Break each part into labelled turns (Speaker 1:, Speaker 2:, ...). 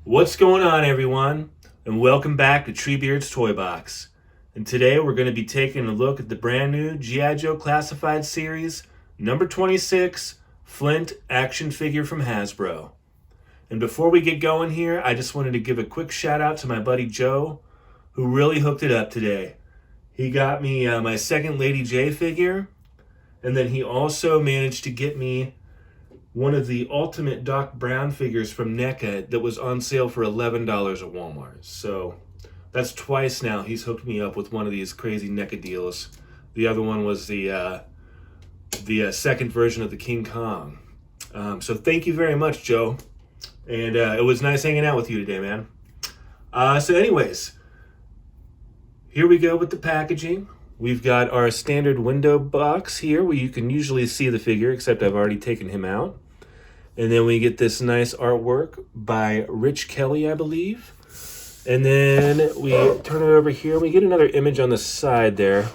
Speaker 1: What's going on, everyone? And welcome back to Treebeard's Toy Box. And today we're going to be taking a look at the brand new G.I. Joe Classified Series number 26 Flint action figure from Hasbro. And before we get going here, I just wanted to give a quick shout out to my buddy Joe, who really hooked it up today. He got me my second Lady J figure, and then he also managed to get me one of the Ultimate Doc Brown figures from NECA that was on sale for $11 at Walmart. So that's twice now he's hooked me up with one of these crazy NECA deals. The other one was the second version of the King Kong. So thank you very much, Joe. And it was nice hanging out with you today, man. So anyways, here we go with the packaging. We've got our standard window box here where you can usually see the figure, except I've already taken him out. And then we get this nice artwork by Rich Kelly, I believe. And then we turn it over here. We get another image on the side there.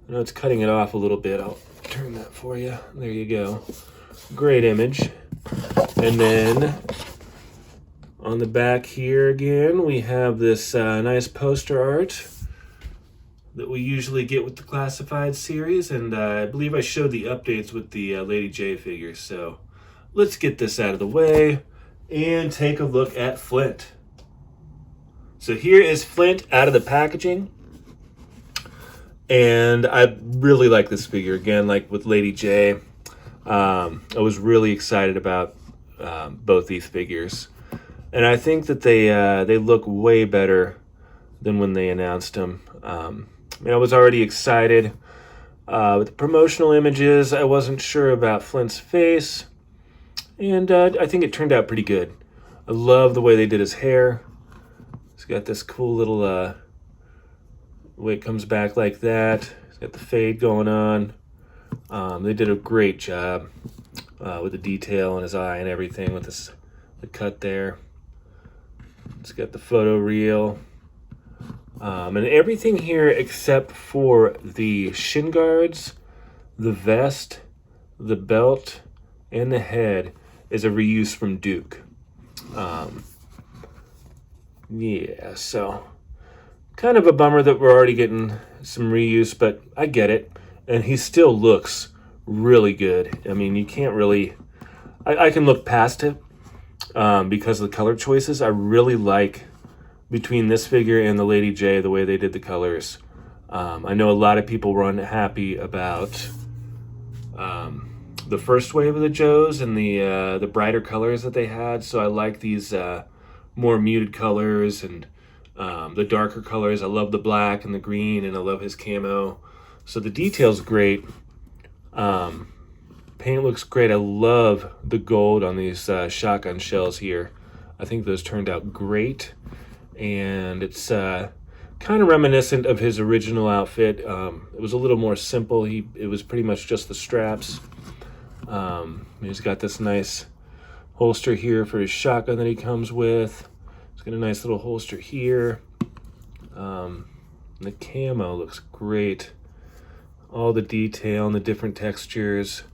Speaker 1: I know it's cutting it off a little bit. I'll turn that for you. There you go. Great image. And then on the back here again, we have this nice poster art that we usually get with the Classified series, and I believe I showed the updates with the Lady J figures. So let's get this out of the way and take a look at Flint. So here is Flint out of the packaging, and I really like this figure. Again, like with Lady J, I was really excited about both these figures, and I think that they look way better than when they announced them. I was already excited with the promotional images. I wasn't sure about Flint's face, and I think it turned out pretty good. I love the way they did his hair. He's got this cool little way it comes back like that. He's got the fade going on. They did a great job with the detail in his eye and everything with the cut there. It's got the photo reel. And everything here except for the shin guards, the vest, the belt, and the head is a reuse from Duke. Yeah, so kind of a bummer that we're already getting some reuse, but I get it. And he still looks really good. I mean, you can't really... I can look past it because of the color choices. I really like... between this figure and the Lady J, the way they did the colors. I know a lot of people were unhappy about the first wave of the Joes and the brighter colors that they had. So I like these more muted colors and the darker colors. I love the black and the green, and I love his camo. So the detail's great. Paint looks great. I love the gold on these shotgun shells here. I think those turned out great. And it's kind of reminiscent of his original outfit. It was a little more simple. It was pretty much just the straps. He's got this nice holster here for his shotgun that he comes with. He's got a nice little holster here. The camo looks great. All the detail and the different textures.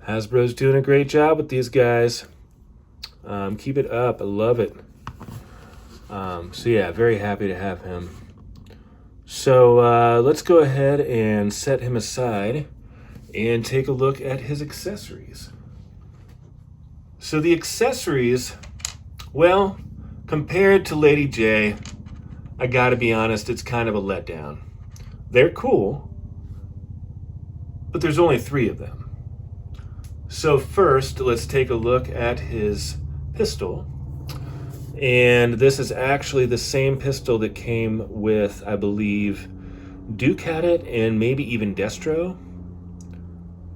Speaker 1: Hasbro's doing a great job with these guys. Keep it up. I love it. So yeah, very happy to have him. So let's go ahead and set him aside and take a look at his accessories. So the accessories, well, compared to Lady J, I gotta be honest, it's kind of a letdown. They're cool, but there's only 3 of them. So first, let's take a look at his pistol. And this is actually the same pistol that came with, I believe, Duke had it, and maybe even Destro.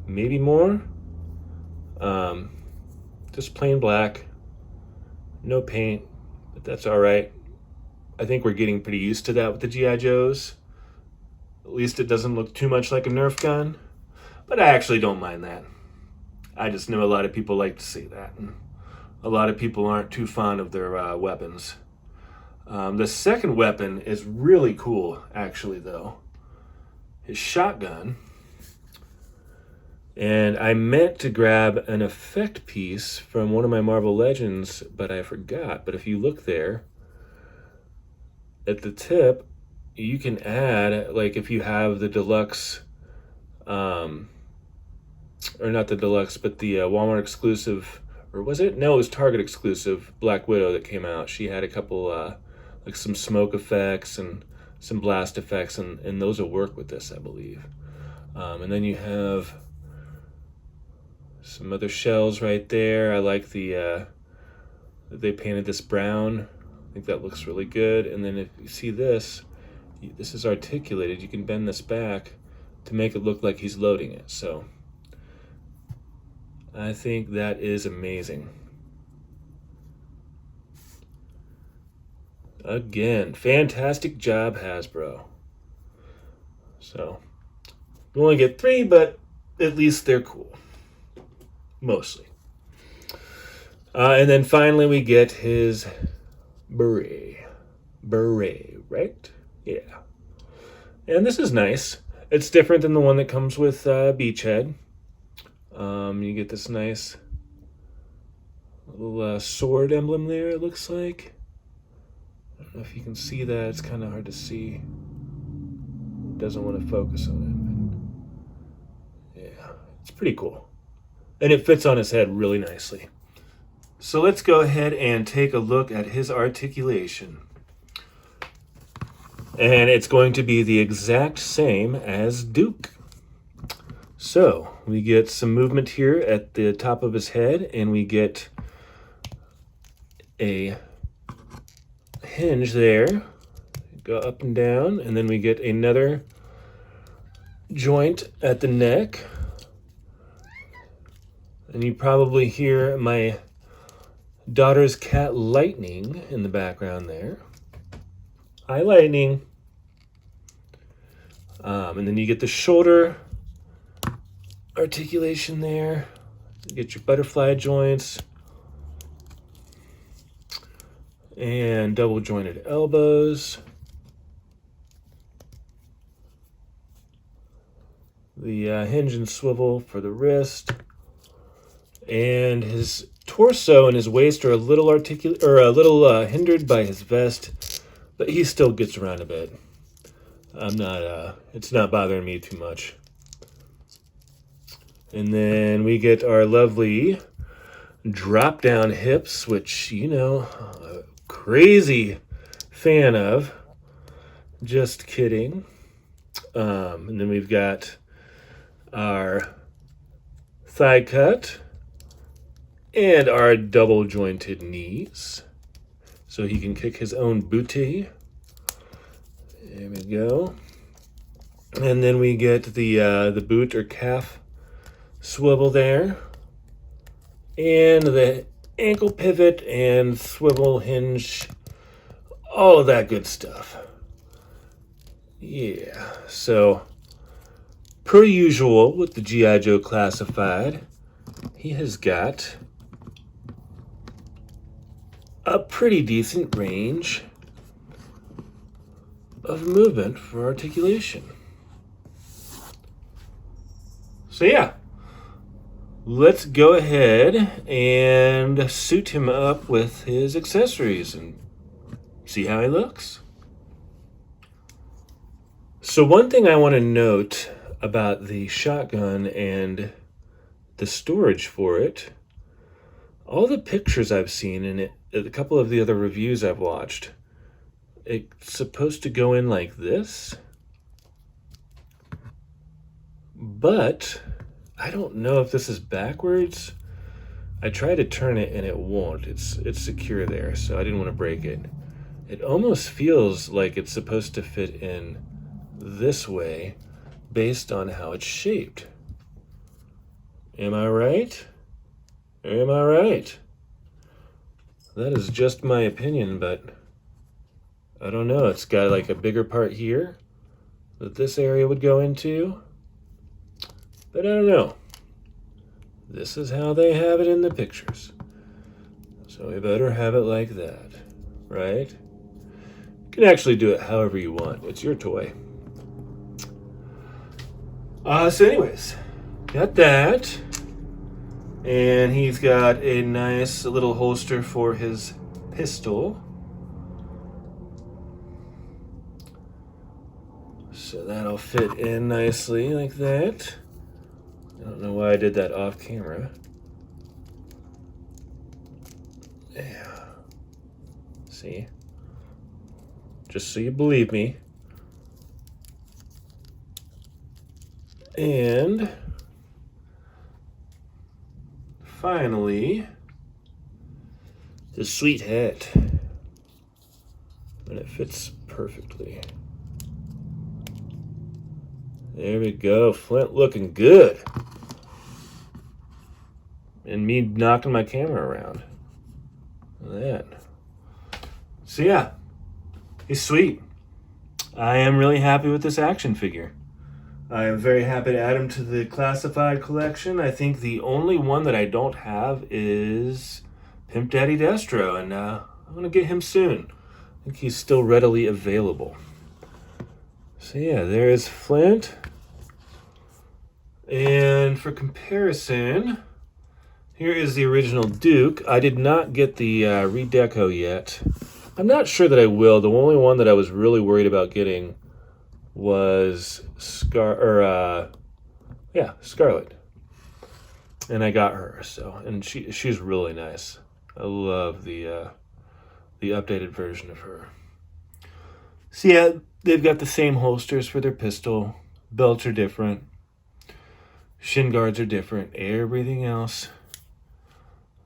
Speaker 1: Maybe more. Just plain black. No paint, but that's all right. I think we're getting pretty used to that with the G.I. Joes. At least it doesn't look too much like a Nerf gun. But I actually don't mind that. I just know a lot of people like to see that. A lot of people aren't too fond of their weapons. The second weapon is really cool, actually, though. His shotgun And I meant to grab an effect piece from one of my Marvel Legends, but I forgot. But if you look there at the tip, you can add, like if you have the deluxe, or not the deluxe, but the Walmart exclusive, or was it? No, it was Target exclusive Black Widow that came out. She had a couple, like some smoke effects and some blast effects, and those will work with this, I believe. And then you have some other shells right there. I like they painted this brown. I think that looks really good. And then if you see this is articulated. You can bend this back to make it look like he's loading it. So I think that is amazing. Again, fantastic job, Hasbro. So we only get 3, but at least they're cool. Mostly. And then finally we get his beret. Beret, right? Yeah. And this is nice. It's different than the one that comes with Beachhead. You get this nice little sword emblem there, it looks like. I don't know if you can see that. It's kind of hard to see. It doesn't want to focus on it. But yeah, it's pretty cool. And it fits on his head really nicely. So let's go ahead and take a look at his articulation. And it's going to be the exact same as Duke. So we get some movement here at the top of his head, and we get a hinge there. Go up and down, and then we get another joint at the neck. And you probably hear my daughter's cat Lightning in the background there. Hi, Lightning. And then you get the shoulder articulation there. You get your butterfly joints and double jointed elbows. The hinge and swivel for the wrist. And his torso and his waist are a little hindered by his vest, but he still gets around a bit. It's not bothering me too much. And then we get our lovely drop down hips, which, I'm a crazy fan of. Just kidding. And then we've got our thigh cut and our double jointed knees. So he can kick his own booty. There we go. And then we get the boot or calf swivel there. And the ankle pivot and swivel hinge. All of that good stuff. Yeah. So, per usual with the G.I. Joe Classified, he has got a pretty decent range of movement for articulation. So yeah, let's go ahead and suit him up with his accessories and see how he looks. So one thing I want to note about the shotgun and the storage for it, all the pictures I've seen in it, a couple of the other reviews I've watched, it's supposed to go in like this, but I don't know if this is backwards. I tried to turn it and it won't. It's secure there, so I didn't want to break it. It almost feels like it's supposed to fit in this way based on how it's shaped. Am I right? Am I right? That is just my opinion, but I don't know. It's got like a bigger part here that this area would go into, but I don't know. This is how they have it in the pictures. So we better have it like that, right? You can actually do it however you want. It's your toy. So anyways, got that. And he's got a nice little holster for his pistol. So that'll fit in nicely like that. I don't know why I did that off camera. Yeah. See? Just so you believe me. And finally, the sweet hat. And it fits perfectly. There we go. Flint looking good. And me knocking my camera around. Look at that. So yeah, he's sweet. I am really happy with this action figure. I am very happy to add him to the classified collection. I think the only one that I don't have is Pimp Daddy Destro, and I'm going to get him soon. I think he's still readily available. So yeah, there's Flint. And for comparison, here is the original Duke. I did not get the redeco yet. I'm not sure that I will. The only one that I was really worried about getting was Scarlet. And I got her, and she's really nice. I love the updated version of her. So yeah, they've got the same holsters for their pistol. Belts are different. Shin guards are different. Everything else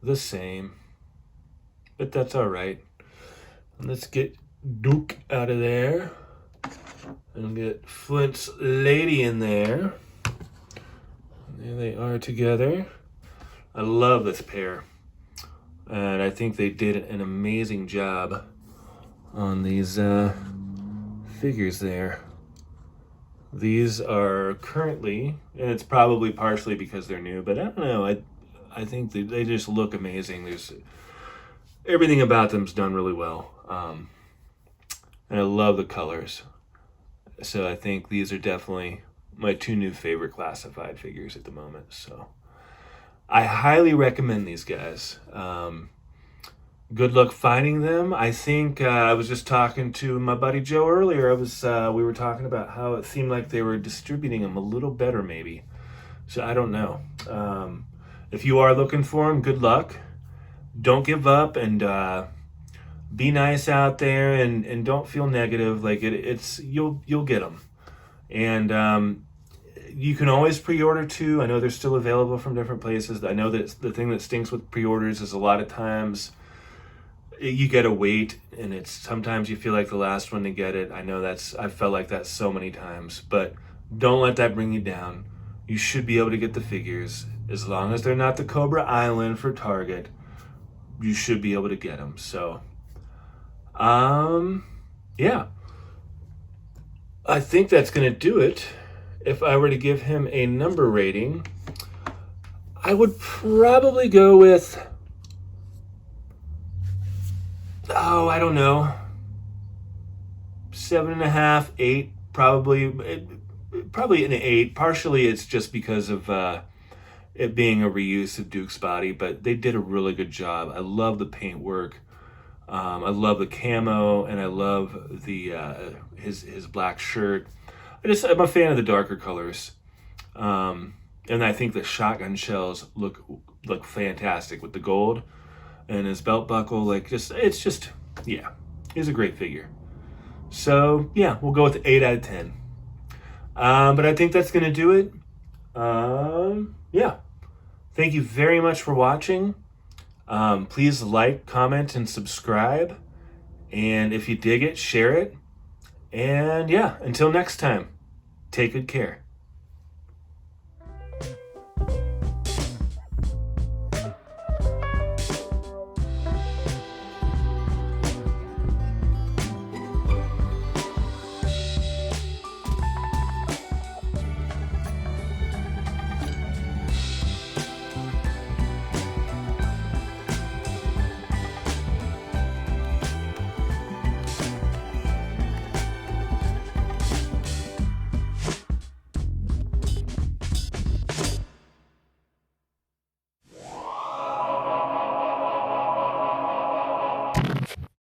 Speaker 1: the same. But that's all right. Let's get Duke out of there. And get Flint's lady in there. There they are together. I love this pair. And I think they did an amazing job on these figures there. These are currently, and it's probably partially because they're new, but I don't know. I think they just look amazing. There's everything about them's done really well. And I love the colors. So I think these are definitely my two new favorite classified figures at the moment. So I highly recommend these guys. Good luck finding them. I think I was just talking to my buddy Joe earlier. We were talking about how it seemed like they were distributing them a little better maybe. So I don't know. If you are looking for them, good luck. Don't give up, and be nice out there, and don't feel negative. Like you'll get them. And you can always pre-order too. I know they're still available from different places. I know that the thing that stinks with pre-orders is a lot of times you gotta wait, and sometimes you feel like the last one to get it. I know I've felt like that so many times, but don't let that bring you down. You should be able to get the figures. As long as they're not the Cobra Island for Target, you should be able to get them. So yeah, I think that's gonna do it. If I were to give him a number rating, I would probably go with, I don't know, 7.5, 8, probably an 8. Partially it's just because of it being a reuse of Duke's body, but they did a really good job. I love the paint work. I love the camo, and I love the his black shirt. I'm a fan of the darker colors, and I think the shotgun shells look fantastic with the gold, and his belt buckle. Yeah, he's a great figure. So yeah, we'll go with 8 out of 10. But I think that's gonna do it. Yeah, thank you very much for watching. Please like, comment, and subscribe. And if you dig it, share it. And yeah, until next time, take good care.